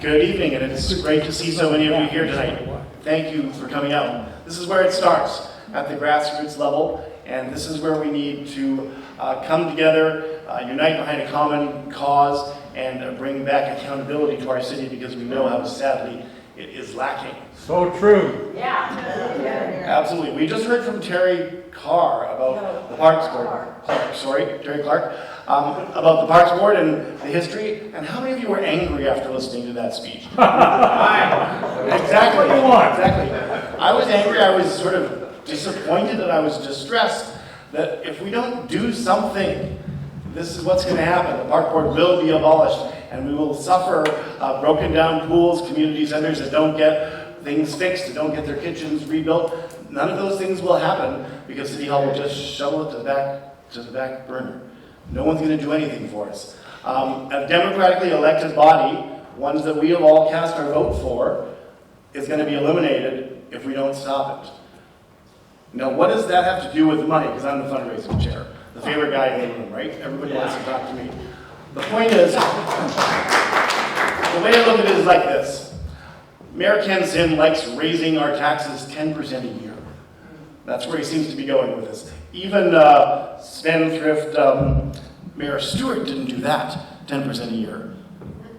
Good evening, and it's great to see so many of you here tonight. Thank you for coming out. This is where it starts, at the grassroots level, and this is where we need to come together, unite behind a common cause, and bring back accountability to our city, because we know how sadly it is lacking. So true. Yeah. Absolutely. We just heard from Terry Carr about the Parks Board. Terry Clark, about the Parks Board and the history. And how many of you were angry after listening to that speech? Exactly. Exactly. I was angry. I was sort of disappointed, and I was distressed that if we don't do something, this is what's going to happen. The Park Board will be abolished, and we will suffer broken down pools, community centers that don't get things fixed, that don't get their kitchens rebuilt. None of those things will happen because City Hall will just shovel it to the back burner. No one's going to do anything for us. A democratically elected body, ones that we have all cast our vote for, is going to be eliminated if we don't stop it. Now, what does that have to do with money? Because I'm the fundraising chair, the favorite guy in the room, right? Everybody wants to talk to me. The point is, the way I look at it is like this. Mayor Ken Sim likes raising our taxes 10% a year. That's where he seems to be going with this. Even spendthrift Mayor Stewart didn't do that 10% a year.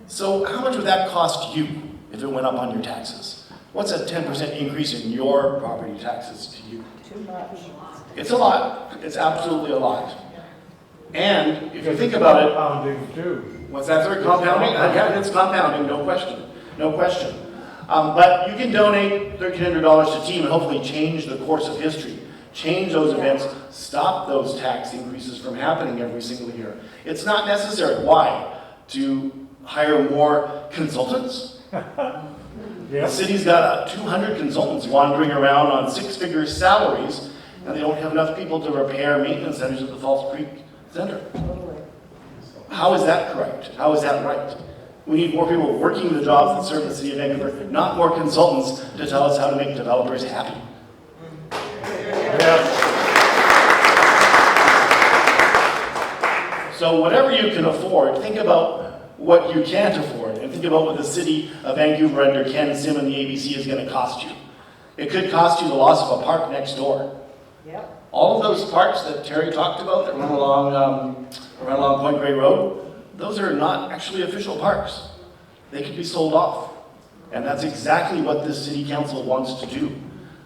So how much would that cost you if it went up on your taxes? What's a 10% increase in your property taxes to you? Too much. It's a lot. It's absolutely a lot. And if you think about it, Compounding too. what's that third compounding? Yeah, it's compounding, no question. No question. But you can donate $1,300 to team and hopefully change the course of history, change those events, stop those tax increases from happening every single year. It's not necessary. Why? To hire more consultants? The city's got 200 consultants wandering around on six-figure salaries, and they don't have enough people to repair maintenance centers at the Falls Creek Center. How is that correct? How is that right? We need more people working the jobs that serve the city of Vancouver, not more consultants to tell us how to make developers happy. So whatever you can afford, think about what you can't afford, and think about what the city of Vancouver under Ken Sim and the ABC is going to cost you. It could cost you the loss of a park next door. Yep. All of those parks that Terry talked about that run along Point Grey Road, those are not actually official parks. They could be sold off. And that's exactly what this city council wants to do.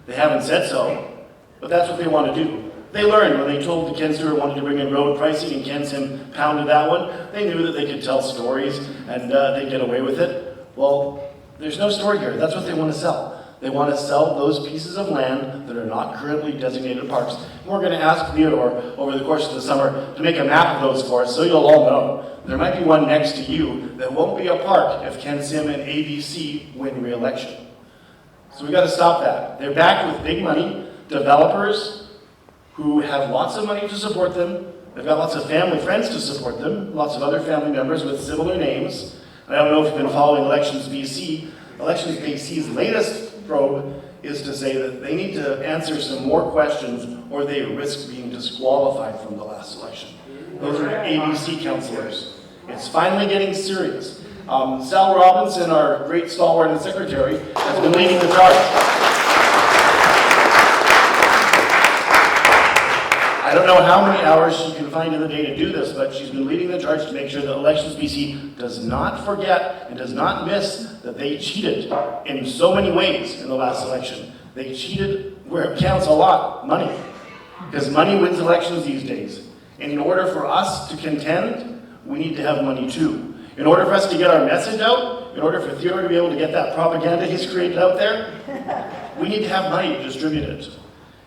They haven't said so, but that's what they want to do. They learned when they told the Ken Stewart wanted to bring in road pricing and Ken Sim pounded that one. They knew that they could tell stories and they'd get away with it. Well, there's no story here. That's what they want to sell. They want to sell those pieces of land that are not currently designated parks. And we're going to ask Theodore over the course of the summer to make a map of those for us so you'll all know. There might be one next to you that won't be a park if Ken Sim and ABC win re-election. So we got to stop that. They're back with big money, developers who have lots of money to support them. They've got lots of family friends to support them, lots of other family members with similar names. I don't know if you've been following Elections BC. Elections BC's latest probe is to say that they need to answer some more questions or they risk being disqualified from the last election. Those are ABC councillors. It's finally getting serious. Sal Robinson, our great stalwart and secretary, has been leading the charge. I don't know how many hours she can find in the day to do this, but she's been leading the charge to make sure that Elections BC does not forget and does not miss that they cheated in so many ways in the last election. They cheated where it counts a lot, money. Because money wins elections these days. And in order for us to contend, we need to have money too. In order for us to get our message out, in order for Theodore to be able to get that propaganda he's created out there, we need to have money to distribute it.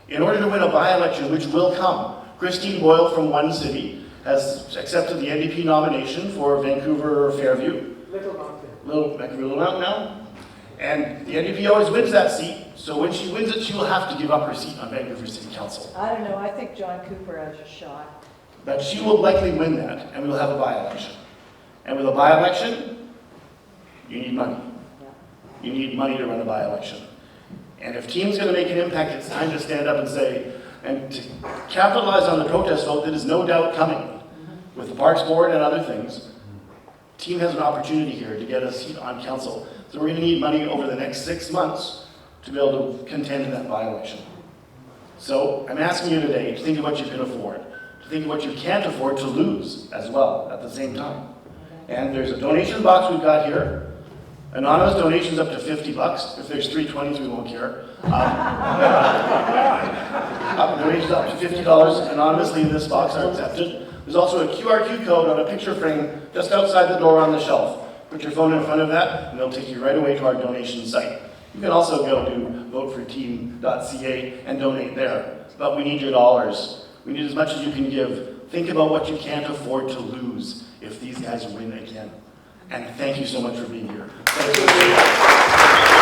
In order to win a by-election, which will come, Christine Boyle from One City has accepted the NDP nomination for Vancouver Fairview. Little Mountain now. And the NDP always wins that seat, so when she wins it, she will have to give up her seat on Vancouver City Council. I don't know, I think John Cooper has a shot. But she will likely win that, and we will have a by-election. And with a by-election, you need money. You need money to run a by-election. And if team's going to make an impact, it's time to stand up and say, and to capitalize on the protest vote that is no doubt coming with the Parks Board and other things, Team has an opportunity here to get a seat on council. So we're gonna need money over the next 6 months to be able to contend in that by-election. So I'm asking you today to think of what you can afford, to think of what you can't afford to lose as well at the same time. And there's a donation box we've got here. Anonymous donations up to $50. If there's 320s, we won't care. Donations up to $50 anonymously in this box are accepted. There's also a QR code on a picture frame just outside the door on the shelf. Put your phone in front of that, and they'll take you right away to our donation site. You can also go to voteforteam.ca and donate there. But we need your dollars. We need as much as you can give. Think about what you can't afford to lose if these guys win again. And thank you so much for being here. Thank you.